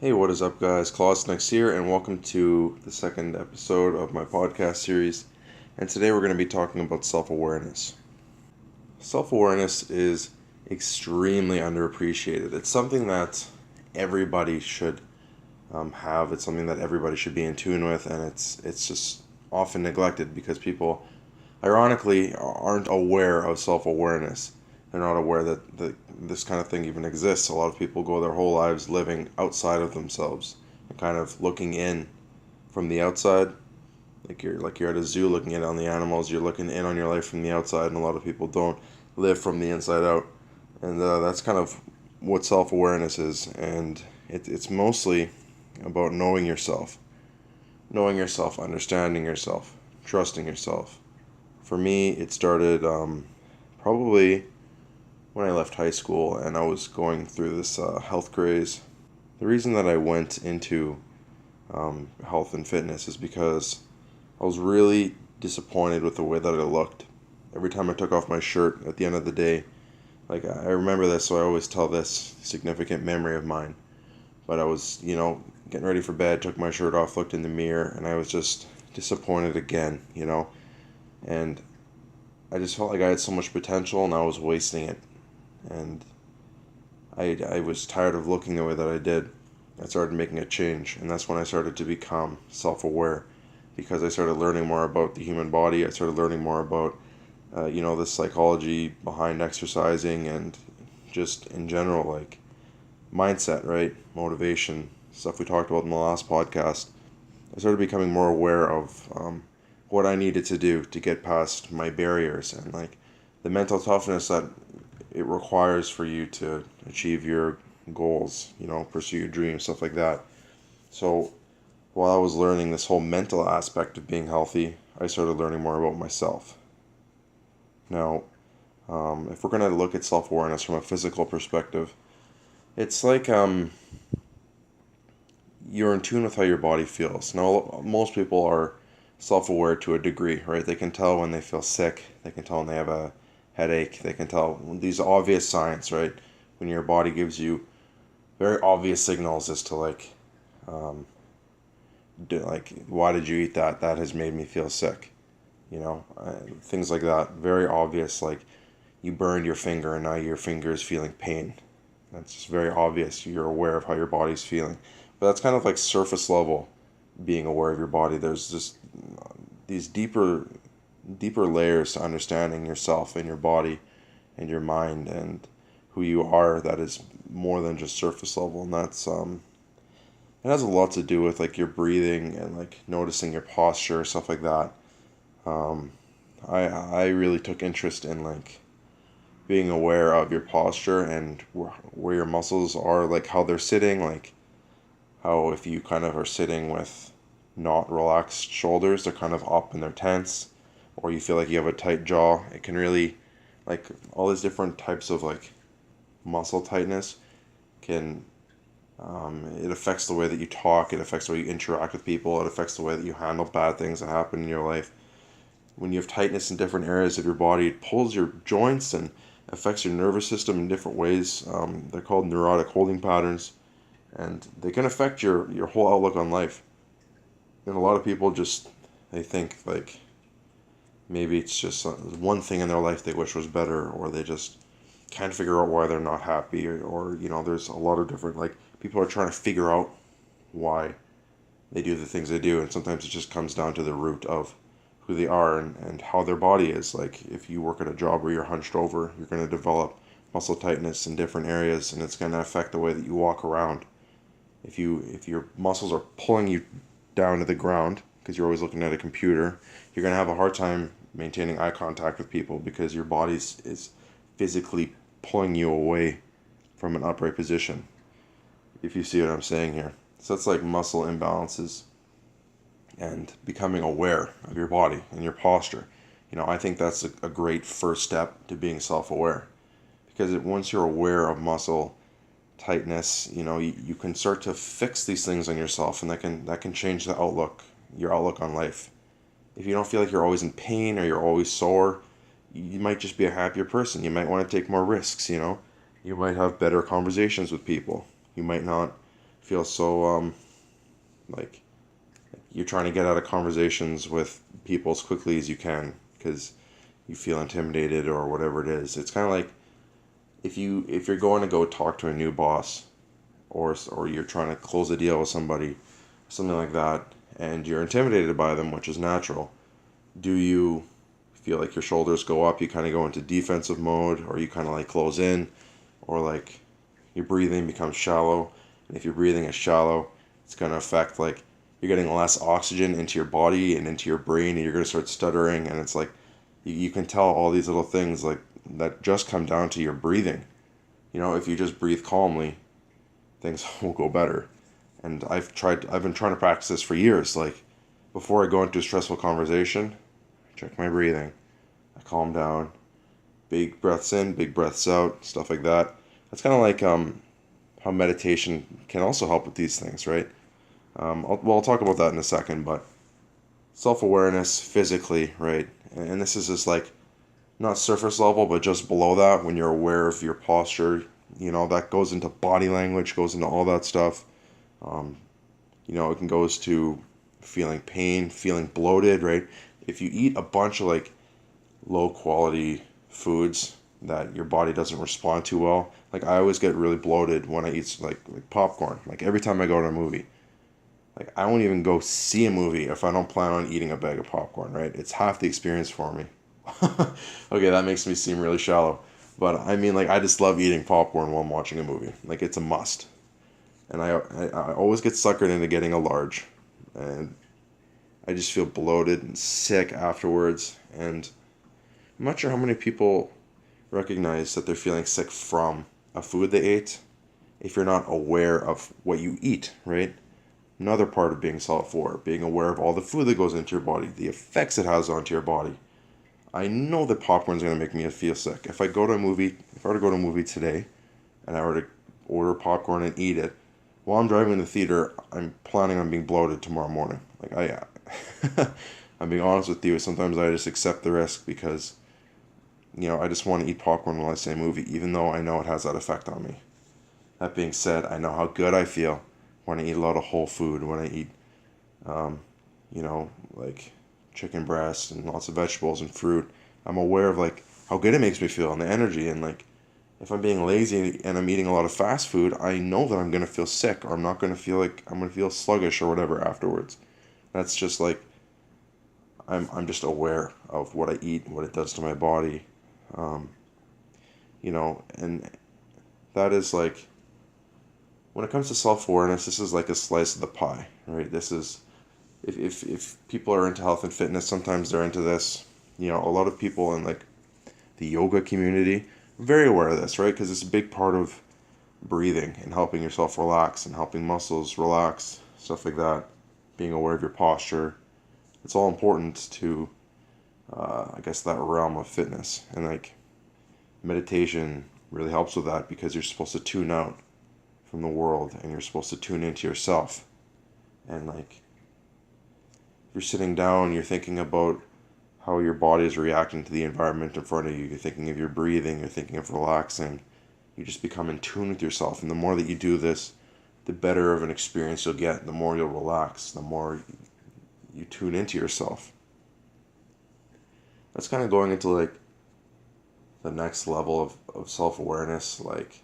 Hey, what is up, guys? Klassen here, and welcome to the second episode of my podcast series. And today we're going to be talking about self-awareness. Self-awareness is extremely underappreciated. It's something that everybody should have. It's something that everybody should be in tune with, and it's just often neglected because people, ironically, aren't aware of self-awareness. They're not aware that this kind of thing even exists. A lot of people go their whole lives living outside of themselves and kind of looking in from the outside. Like you're at a zoo looking in on the animals. You're looking in on your life from the outside, and a lot of people don't live from the inside out. And that's kind of what self-awareness is. And it's mostly about knowing yourself, understanding yourself, trusting yourself. For me, it started probably when I left high school and I was going through this health craze. The reason that I went into health and fitness is because I was really disappointed with the way that I looked. Every time I took off my shirt at the end of the day, like I remember this, so I always tell this significant memory of mine. But I was, getting ready for bed, took my shirt off, looked in the mirror, and I was just disappointed again. And I just felt like I had so much potential and I was wasting it. And I was tired of looking the way that I did. I started making a change, and that's when I started to become self-aware, because I started learning more about the human body. I started learning more about, the psychology behind exercising and just in general, like mindset, right? Motivation, stuff we talked about in the last podcast. I started becoming more aware of what I needed to do to get past my barriers and like the mental toughness that it requires for you to achieve your goals, pursue your dreams, stuff like that. So while I was learning this whole mental aspect of being healthy, I started learning more about myself. Now, if we're going to look at self-awareness from a physical perspective, it's like you're in tune with how your body feels. Now, most people are self-aware to a degree, right? They can tell when they feel sick. They can tell when they have a headache. They can tell these obvious signs, right? When your body gives you very obvious signals as to um, why did you eat that? That has made me feel sick. Things like that. Very obvious, like you burned your finger and now your finger is feeling pain. That's just very obvious. You're aware of how your body's feeling. But that's kind of like surface level being aware of your body. There's just these deeper layers to understanding yourself and your body and your mind and who you are that is more than just surface level. And that's it has a lot to do with like your breathing and like noticing your posture, stuff like that. um I really took interest in like being aware of your posture and where your muscles are, like how they're sitting, like how if you kind of are sitting with not relaxed shoulders, they're kind of up and they're tense, or you feel like you have a tight jaw. It can really, like all these different types of like muscle tightness can, it affects the way that you talk, it affects the way you interact with people, it affects the way that you handle bad things that happen in your life. When you have tightness in different areas of your body, it pulls your joints and affects your nervous system in different ways. They're called neurotic holding patterns, and they can affect your whole outlook on life. And a lot of people just, they think like maybe it's just one thing in their life they wish was better, or they just can't figure out why they're not happy, or there's a lot of different, like people are trying to figure out why they do the things they do, and sometimes it just comes down to the root of who they are and how their body is. Like if you work at a job where you're hunched over, you're going to develop muscle tightness in different areas, and it's going to affect the way that you walk around. If your muscles are pulling you down to the ground because you're always looking at a computer, you're going to have a hard time maintaining eye contact with people because your body is physically pulling you away from an upright position, if you see what I'm saying here. So it's like muscle imbalances and becoming aware of your body and your posture. I think that's a great first step to being self-aware, because once you're aware of muscle tightness, you can start to fix these things on yourself, and that can change your outlook on life. If you don't feel like you're always in pain or you're always sore, you might just be a happier person. You might want to take more risks. You might have better conversations with people. You might not feel so like you're trying to get out of conversations with people as quickly as you can because you feel intimidated or whatever it is. It's kind of like if you're going to go talk to a new boss or you're trying to close a deal with somebody, something like that, and you're intimidated by them, which is natural. Do you feel like your shoulders go up? You kind of go into defensive mode, or you kind of like close in, or like your breathing becomes shallow. And if your breathing is shallow, it's going to affect like you're getting less oxygen into your body and into your brain, and you're going to start stuttering. And it's like you can tell all these little things like that just come down to your breathing. If you just breathe calmly, things will go better. And I've been trying to practice this for years. Like before I go into a stressful conversation, I check my breathing, I calm down, big breaths in, big breaths out, stuff like that. That's kind of like how meditation can also help with these things, right? I'll talk about that in a second, but self-awareness physically, right? And this is just like not surface level, but just below that when you're aware of your posture. That goes into body language, goes into all that stuff. Um, it can goes to feeling pain, feeling bloated, right? If you eat a bunch of like low quality foods that your body doesn't respond to well, like I always get really bloated when I eat like popcorn. Like every time I go to a movie, like I won't even go see a movie if I don't plan on eating a bag of popcorn, right? It's half the experience for me. Okay, that makes me seem really shallow. But I mean, like, I just love eating popcorn while I'm watching a movie. Like, it's a must. And I always get suckered into getting a large. And I just feel bloated and sick afterwards. And I'm not sure how many people recognize that they're feeling sick from a food they ate if you're not aware of what you eat, right? Another part of being self-aware, being aware of all the food that goes into your body, the effects it has onto your body. I know that popcorn's gonna make me feel sick. If I were to go to a movie today, and I were to order popcorn and eat it, while I'm driving to the theater, I'm planning on being bloated tomorrow morning. I'm being honest with you. Sometimes I just accept the risk because, I just want to eat popcorn while I see a movie, even though I know it has that effect on me. That being said, I know how good I feel when I eat a lot of whole food, when I eat, like chicken breast and lots of vegetables and fruit. I'm aware of like how good it makes me feel and the energy, and like if I'm being lazy and I'm eating a lot of fast food, I know that I'm gonna feel sick, or I'm not gonna feel like I'm gonna feel sluggish or whatever afterwards. That's just like I'm just aware of what I eat and what it does to my body. um, and that is like when it comes to self-awareness, this is like a slice of the pie, right? This is if people are into health and fitness, sometimes they're into this. A lot of people in like the yoga community are very aware of this, right? Because it's a big part of breathing and helping yourself relax and helping muscles relax, stuff like that. Being aware of your posture, it's all important to, I guess, that realm of fitness. And like meditation really helps with that because you're supposed to tune out from the world and you're supposed to tune into yourself. And like if you're sitting down, you're thinking about how your body is reacting to the environment in front of you. You're thinking of your breathing, you're thinking of relaxing. You just become in tune with yourself. And the more that you do this, the better of an experience you'll get. The more you'll relax, the more you tune into yourself. That's kind of going into like the next level of self-awareness, like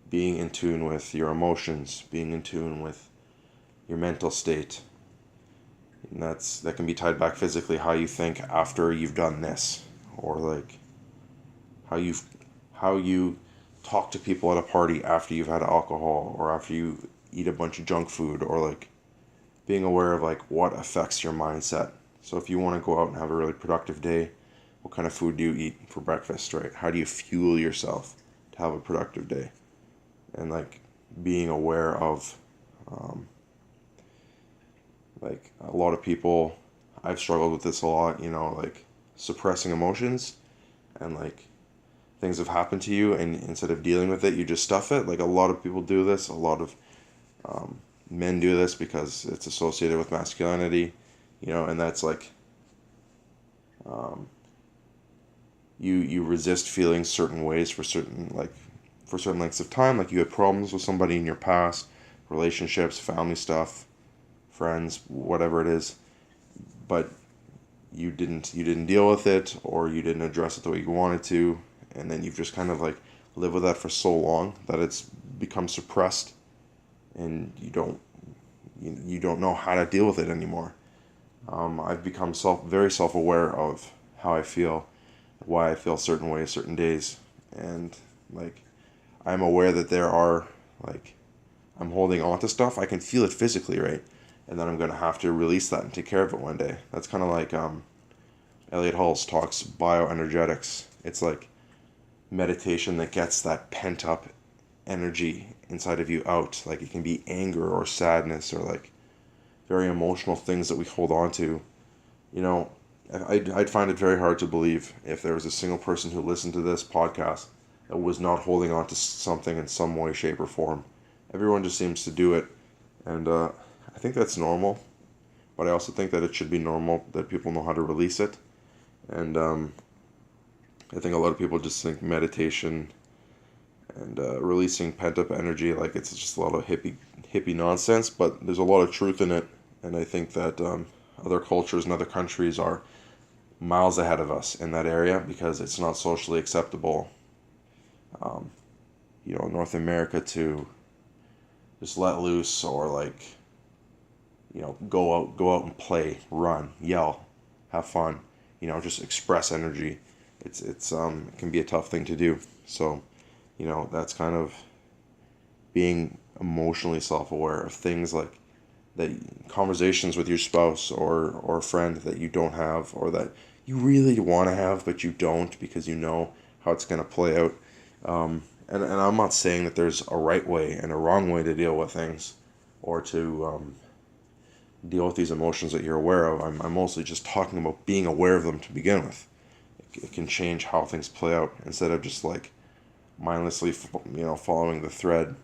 being in tune with your emotions, being in tune with your mental state. And that can be tied back physically, how you think after you've done this, or like how you talk to people at a party after you've had alcohol, or after you eat a bunch of junk food, or like being aware of like what affects your mindset. So if you want to go out and have a really productive day, what kind of food do you eat for breakfast, right? How do you fuel yourself to have a productive day? And like being aware of like a lot of people, I've struggled with this a lot, like suppressing emotions, and like things have happened to you, and instead of dealing with it, you just stuff it. Like a lot of people do this, a lot of men do this because it's associated with masculinity, and that's like you resist feeling certain ways for certain lengths of time. Like you had problems with somebody in your past, relationships, family stuff, friends, whatever it is, but you didn't deal with it, or you didn't address it the way you wanted to, and then you've just kind of like lived with that for so long that it's become suppressed, and you don't know how to deal with it anymore. I've become very self-aware of how I feel, why I feel certain ways certain days, and like I'm aware that there are like I'm holding on to stuff. I can feel it physically, right? And then I'm gonna have to release that and take care of it one day. That's kind of like Elliot Hulse talks bioenergetics. It's like meditation that gets that pent up energy inside of you out. Like it can be anger or sadness or like very emotional things that we hold on to. You know, I'd find it very hard to believe if there was a single person who listened to this podcast that was not holding on to something in some way, shape, or form. Everyone just seems to do it, and I think that's normal. But I also think that it should be normal that people know how to release it. And I think a lot of people just think meditation and releasing pent up energy like it's just a lot of hippie nonsense. But there's a lot of truth in it, and I think that other cultures and other countries are miles ahead of us in that area because it's not socially acceptable. North America to just let loose or like go out and play, run, yell, have fun, just express energy. It can be a tough thing to do. So that's kind of being emotionally self-aware of things like that, conversations with your spouse or a friend that you don't have, or that you really want to have but you don't because you know how it's going to play out. And I'm not saying that there's a right way and a wrong way to deal with things or to deal with these emotions that you're aware of. I'm mostly just talking about being aware of them to begin with. It can change how things play out instead of just like mindlessly, following the thread,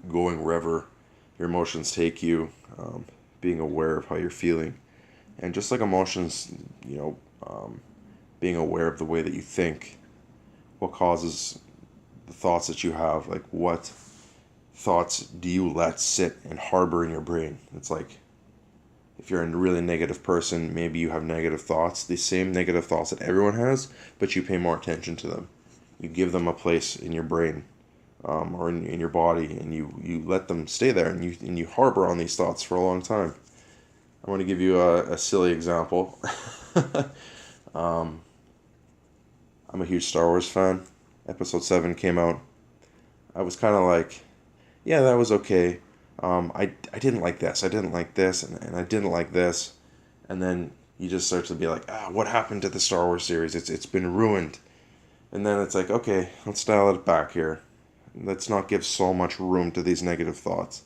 going wherever your emotions take you, being aware of how you're feeling. And just like emotions, being aware of the way that you think, what causes the thoughts that you have, like what thoughts do you let sit and harbor in your brain. It's like if you're a really negative person, maybe you have negative thoughts, the same negative thoughts that everyone has, but you pay more attention to them. You give them a place in your brain, or in your body, and you let them stay there, and you harbor on these thoughts for a long time. I want to give you a silly example. I'm a huge Star Wars fan. Episode 7 came out. I was kind of like, yeah, that was okay. I didn't like this. I didn't like this, and I didn't like this. And then you just start to be like, what happened to the Star Wars series? It's been ruined. And then it's like, okay, let's dial it back here. Let's not give so much room to these negative thoughts.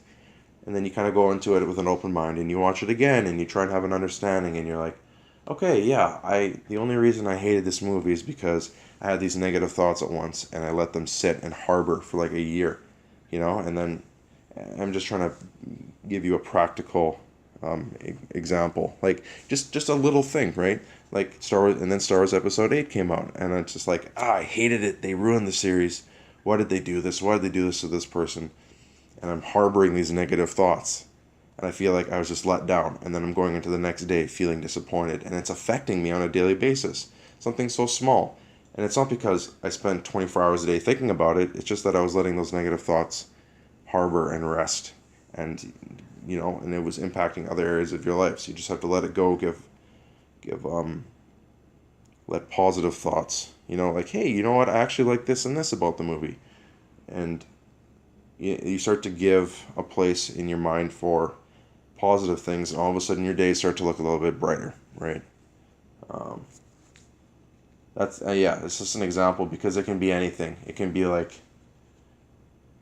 And then you kind of go into it with an open mind, and you watch it again, and you try and have an understanding, and you're like, okay, yeah, the only reason I hated this movie is because I had these negative thoughts at once, and I let them sit and harbor for like a year, and then I'm just trying to give you a practical example, like just a little thing, right? Like Star Wars, and then Star Wars Episode 8 came out, and it's just like, I hated it. They ruined the series. Why did they do this? Why did they do this to this person? And I'm harboring these negative thoughts, and I feel like I was just let down, and then I'm going into the next day feeling disappointed, and it's affecting me on a daily basis. Something so small, and it's not because I spent 24 hours a day thinking about it. It's just that I was letting those negative thoughts harbor and rest, and and it was impacting other areas of your life. So you just have to let it go. Let positive thoughts, like, hey, you know what, I actually like this and this about the movie, and you start to give a place in your mind for positive things, and all of a sudden your days start to look a little bit brighter, right? That's it's just an example, because it can be anything. It can be like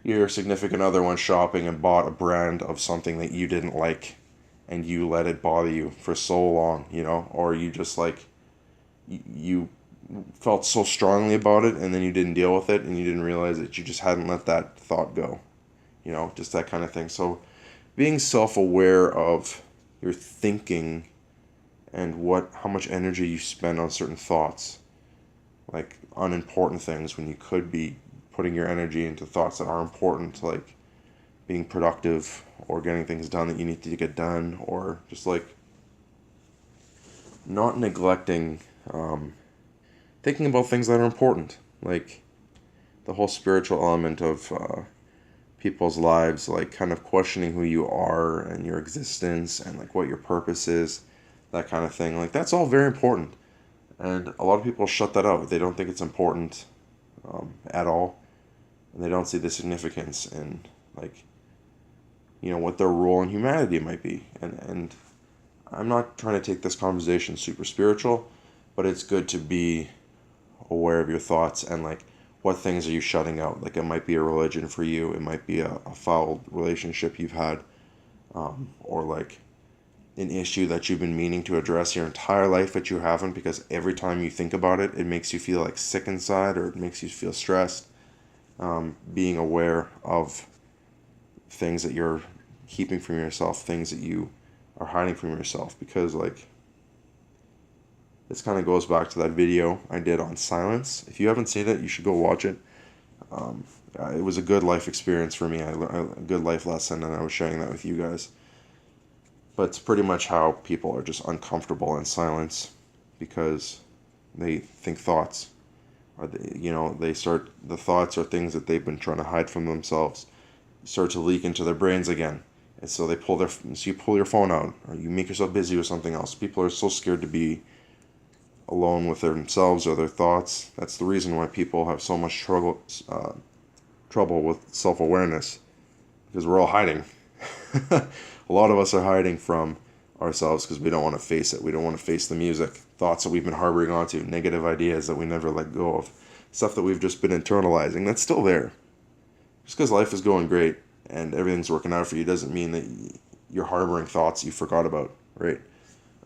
your significant other went shopping and bought a brand of something that you didn't like, and you let it bother you for so long, or you just like you felt so strongly about it, and then you didn't deal with it, and you didn't realize that you just hadn't let that thought go, just that kind of thing. So being self-aware of your thinking and how much energy you spend on certain thoughts, like unimportant things, when you could be putting your energy into thoughts that are important, like being productive or getting things done that you need to get done, or just like not neglecting thinking about things that are important, like the whole spiritual element of people's lives, like kind of questioning who you are and your existence and like what your purpose is, that kind of thing. Like that's all very important, and a lot of people shut that out. They don't think it's important at all, and they don't see the significance in like what their role in humanity might be. And I'm not trying to take this conversation super spiritual, but it's good to be aware of your thoughts and like what things are you shutting out. Like it might be a religion for you, it might be a foul relationship you've had, or like an issue that you've been meaning to address your entire life but you haven't, because every time you think about it, it makes you feel like sick inside, or it makes you feel stressed. Being aware of things that you're keeping from yourself, things that you are hiding from yourself, because like this kind of goes back to that video I did on silence. If you haven't seen it, you should go watch it. It was a good life experience for me. I learned a good life lesson, and I was sharing that with you guys. But it's pretty much how people are just uncomfortable in silence because they think thoughts. Or the thoughts are things that they've been trying to hide from themselves, start to leak into their brains again. And so you pull your phone out, or you make yourself busy with something else. People are so scared to be alone with themselves or their thoughts. That's the reason why people have so much trouble with self-awareness, because we're all hiding. A lot of us are hiding from ourselves because we don't want to face it. We don't want to face the music, thoughts that we've been harboring onto, negative ideas that we never let go of, stuff that we've just been internalizing. That's still there. Just because life is going great and everything's working out for you doesn't mean that you're harboring thoughts you forgot about, right?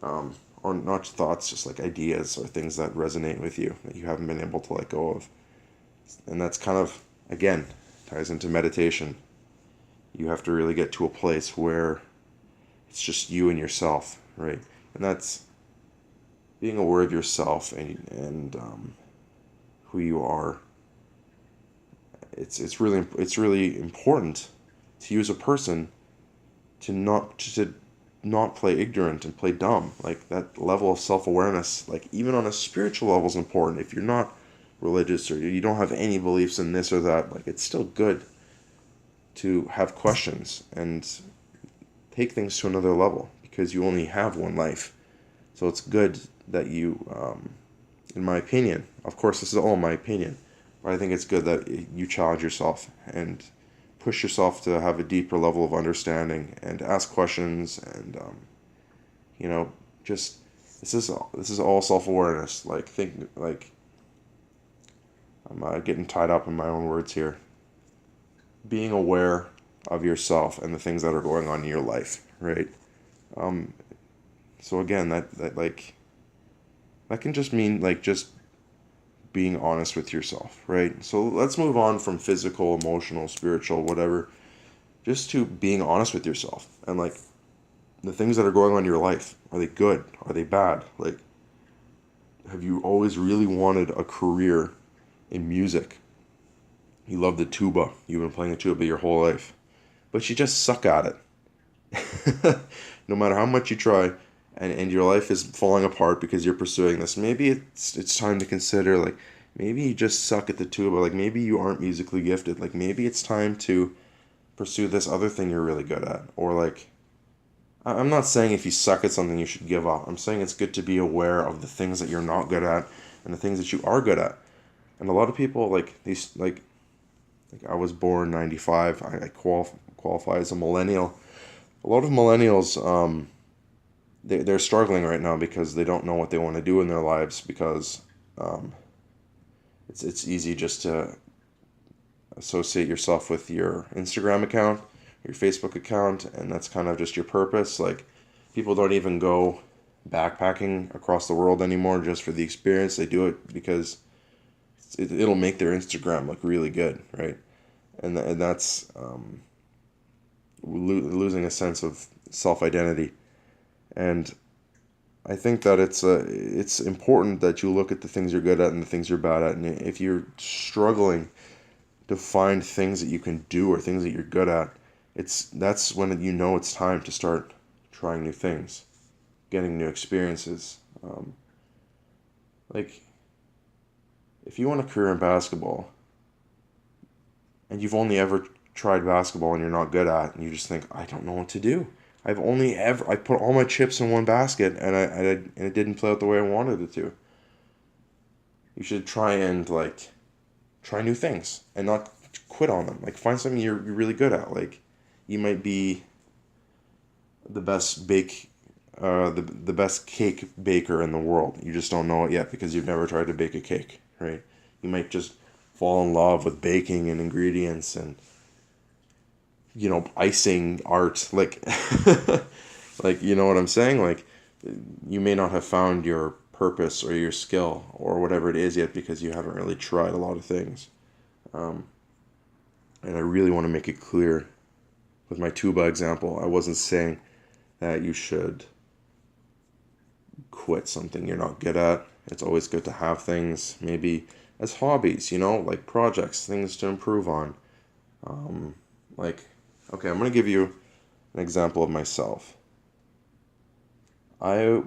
Or not thoughts, just like ideas or things that resonate with you that you haven't been able to let go of. And that's kind of, again, ties into meditation. You have to really get to a place where it's just you and yourself, right? And that's being aware of yourself and who you are. It's really important to you as a person to not play ignorant and play dumb. Like that level of self-awareness, like even on a spiritual level, is important. If you're not religious or you don't have any beliefs in this or that, like it's still good to have questions and take things to another level, because you only have one life. So it's good that you, in my opinion, of course this is all my opinion, but I think it's good that you challenge yourself and push yourself to have a deeper level of understanding and ask questions and, just, this is all self-awareness. Like I'm getting tied up in my own words here. Being aware of yourself and the things that are going on in your life, right? So again, that can just mean like just being honest with yourself, right? So let's move on from physical, emotional, spiritual, whatever, just to being honest with yourself and like the things that are going on in your life. Are they good? Are they bad? Like, have you always really wanted a career in music? You love the tuba. You've been playing the tuba your whole life, but you just suck at it. No matter how much you try, and your life is falling apart because you're pursuing this. Maybe it's time to consider, like, maybe you just suck at the tuba. Like, maybe you aren't musically gifted. Like, maybe it's time to pursue this other thing you're really good at. Or, like, I'm not saying if you suck at something you should give up. I'm saying it's good to be aware of the things that you're not good at and the things that you are good at. And a lot of people, like, these, like I was born 95. I qualify as a millennial. A lot of millennials, they're struggling right now because they don't know what they want to do in their lives, because it's easy just to associate yourself with your Instagram account, your Facebook account, and that's kind of just your purpose. Like, people don't even go backpacking across the world anymore just for the experience. They do it because it'll make their Instagram look really good, right? And that's losing a sense of self-identity. And I think that it's important that you look at the things you're good at and the things you're bad at. And if you're struggling to find things that you can do or things that you're good at, That's when you know it's time to start trying new things, getting new experiences. Like, if you want a career in basketball and you've only ever tried basketball and you're not good at it, and you just think, I don't know what to do. I put all my chips in one basket, and it didn't play out the way I wanted it to. You should try and try new things and not quit on them. Like, find something you're really good at. Like, you might be the best the best cake baker in the world. You just don't know it yet because you've never tried to bake a cake, right? You might just fall in love with baking and ingredients and icing art, like you know what I'm saying? Like, you may not have found your purpose or your skill or whatever it is yet because you haven't really tried a lot of things. Um, and I really want to make it clear with my tuba example, I wasn't saying that you should quit something you're not good at. It's always good to have things maybe as hobbies, like projects, things to improve on. Um, like, okay, I'm going to give you an example of myself. I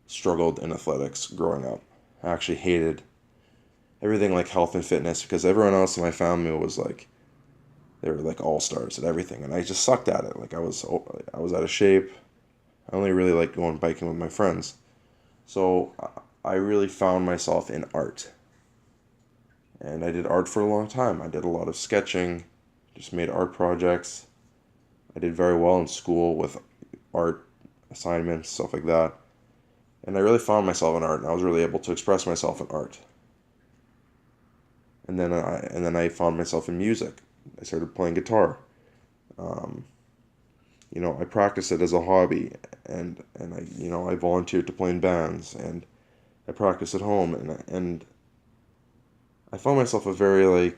struggled in athletics growing up. I actually hated everything like health and fitness because everyone else in my family was like, they were like all stars at everything, and I just sucked at it. Like, I was out of shape. I only really liked going biking with my friends. So I really found myself in art. And I did art for a long time. I did a lot of sketching, just made art projects. I did very well in school with art assignments, stuff like that. And I really found myself in art, and I was really able to express myself in art. And then I found myself in music. I started playing guitar. Um, I practiced it as a hobby, and I volunteered to play in bands, and I practiced at home, and I found myself a very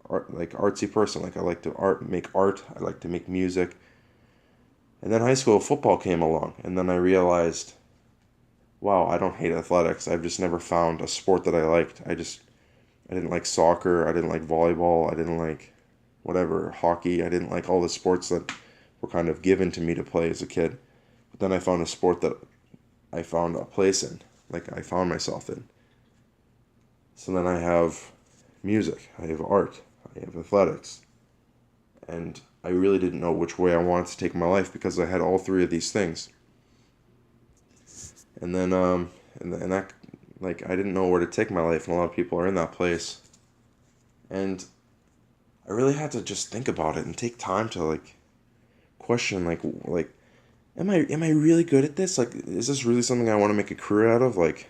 artsy person. Like, I like to make art. I like to make music. And then high school football came along, and then I realized, wow, I don't hate athletics. I've just never found a sport that I liked. I didn't like soccer. I didn't like volleyball. I didn't like whatever, hockey. I didn't like all the sports that were kind of given to me to play as a kid. But then I found a sport that I found a place in, like I found myself in. So then I have music, I have art, I have athletics. And I really didn't know which way I wanted to take my life because I had all three of these things. And then and that, like, I didn't know where to take my life, and a lot of people are in that place. And I really had to just think about it and take time to question am I really good at this? Like, is this really something I want to make a career out of? Like,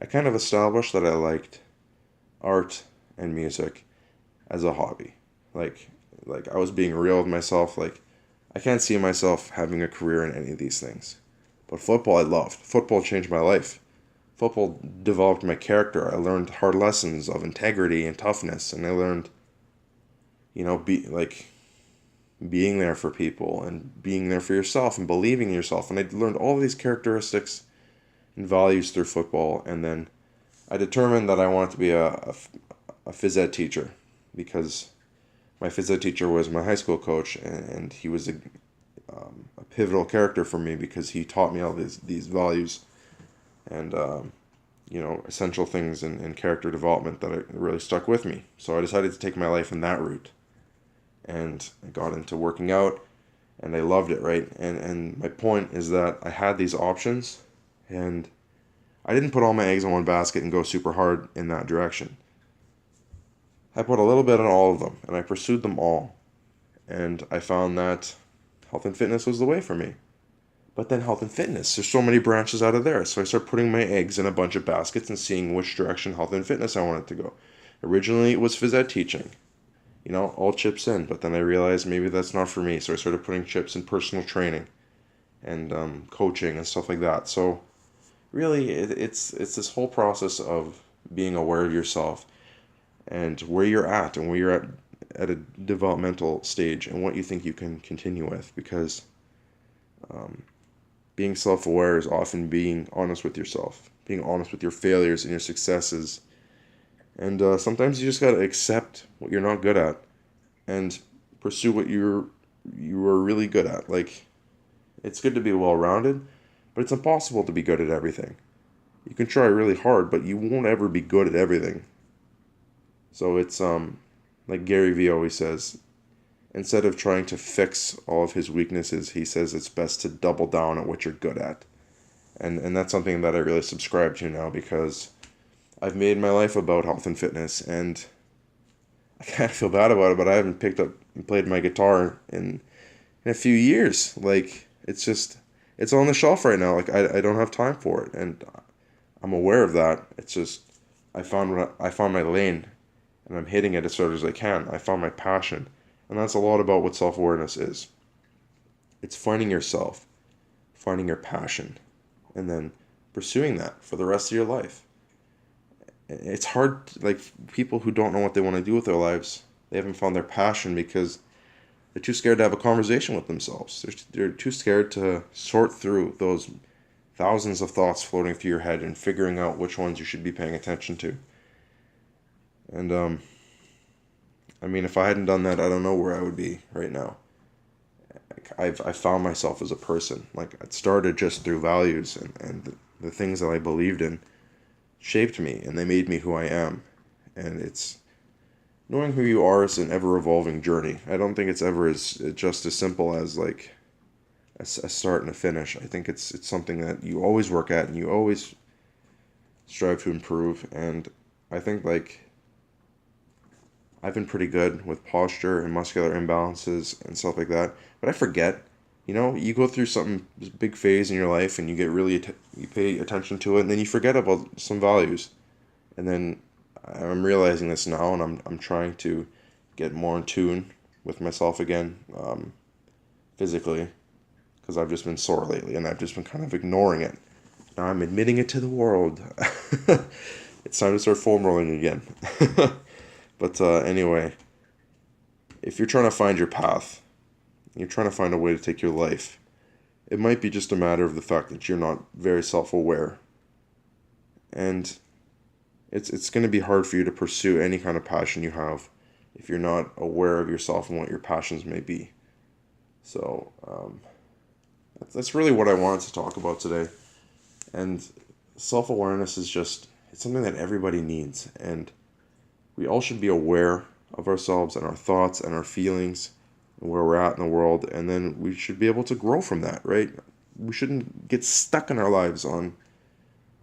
I kind of established that I liked art and music as a hobby. Like I was being real with myself. Like, I can't see myself having a career in any of these things. But football I loved. Football changed my life. Football developed my character. I learned hard lessons of integrity and toughness, and I learned, being there for people and being there for yourself and believing in yourself. And I learned all of these characteristics and values through football. And then I determined that I wanted to be a phys ed teacher because my phys ed teacher was my high school coach, and he was a pivotal character for me because he taught me all these values and essential things in character development that really stuck with me. So I decided to take my life in that route, and I got into working out, and I loved it, right? And my point is that I had these options, and I didn't put all my eggs in one basket and go super hard in that direction. I put a little bit on all of them, and I pursued them all, and I found that health and fitness was the way for me. But then health and fitness, there's so many branches out of there. So I started putting my eggs in a bunch of baskets and seeing which direction health and fitness I wanted to go. Originally, it was phys ed teaching. All chips in. But then I realized maybe that's not for me. So I started putting chips in personal training and coaching and stuff like that. So really, it's this whole process of being aware of yourself and where you're at and where you're at a developmental stage and what you think you can continue with. Because being self-aware is often being honest with yourself, being honest with your failures and your successes. And sometimes you just got to accept what you're not good at and pursue what you are really good at. Like, it's good to be well-rounded, but it's impossible to be good at everything. You can try really hard, but you won't ever be good at everything. So it's like Gary Vee always says, instead of trying to fix all of his weaknesses, he says it's best to double down at what you're good at. And that's something that I really subscribe to now, because I've made my life about health and fitness, and I kind of feel bad about it, but I haven't picked up and played my guitar in a few years. Like, it's on the shelf right now. Like, I don't have time for it, and I'm aware of that. It's just, I found my lane, and I'm hitting it as hard as I can. I found my passion, and that's a lot about what self-awareness is. It's finding yourself, finding your passion, and then pursuing that for the rest of your life. It's hard, like, people who don't know what they want to do with their lives, they haven't found their passion because they're too scared to have a conversation with themselves. They're too scared to sort through those thousands of thoughts floating through your head and figuring out which ones you should be paying attention to. And, I mean, if I hadn't done that, I don't know where I would be right now. I found myself as a person. Like, it started just through values, and the things that I believed in shaped me, and they made me who I am. And it's knowing who you are is an ever-evolving journey. I don't think it's ever just as simple as like a start and a finish. I think it's something that you always work at and you always strive to improve. And I think, like, I've been pretty good with posture and muscular imbalances and stuff like that, but I forget. You go through some big phase in your life and you get really, you pay attention to it, and then you forget about some values. And then I'm realizing this now, and I'm trying to get more in tune with myself again, physically, because I've just been sore lately, and I've just been kind of ignoring it. Now I'm admitting it to the world. It's time to start foam rolling again. But anyway, if you're trying to find your path, you're trying to find a way to take your life, it might be just a matter of the fact that you're not very self-aware. And it's going to be hard for you to pursue any kind of passion you have if you're not aware of yourself and what your passions may be. So that's really what I wanted to talk about today. And self-awareness is just, it's something that everybody needs. And we all should be aware of ourselves and our thoughts and our feelings and where we're at in the world, and then we should be able to grow from that, right? We shouldn't get stuck in our lives on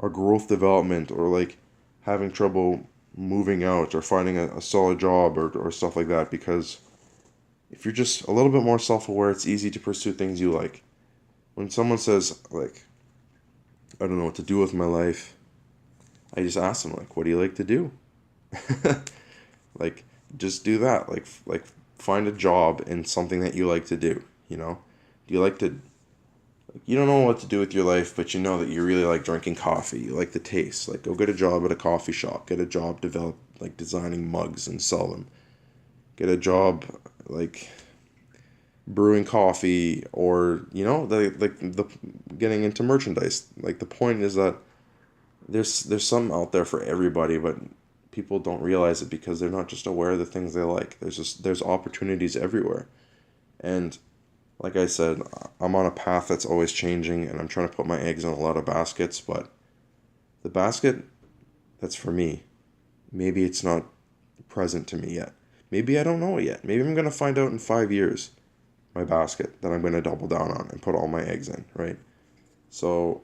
our growth development, or like having trouble moving out or finding a solid job or stuff like that, because if you're just a little bit more self-aware, it's easy to pursue things you like. When someone says, like, I don't know what to do with my life, I just ask them, like, what do you like to do? Like, just do that. Like find a job in something that you like to do. Do you like to, like, you don't know what to do with your life, but you know that you really like drinking coffee, you like the taste, like, go get a job at a coffee shop, get a job like designing mugs and sell them, get a job like brewing coffee, or the getting into merchandise. Like, the point is that there's some out there for everybody, but people don't realize it because they're not just aware of the things they like. There's opportunities everywhere. And like I said, I'm on a path that's always changing, and I'm trying to put my eggs in a lot of baskets, but the basket that's for me, maybe it's not present to me yet. Maybe I don't know it yet. Maybe I'm going to find out in 5 years, my basket that I'm going to double down on and put all my eggs in, right? So,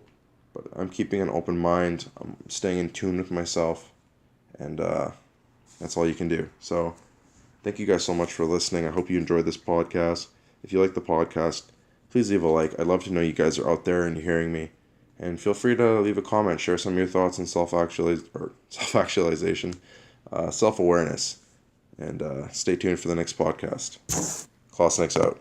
but I'm keeping an open mind. I'm staying in tune with myself. And that's all you can do. So thank you guys so much for listening. I hope you enjoyed this podcast. If you like the podcast, please leave a like. I'd love to know you guys are out there and you're hearing me. And feel free to leave a comment. Share some of your thoughts on self-actualization, self-awareness. And stay tuned for the next podcast. Klassen out.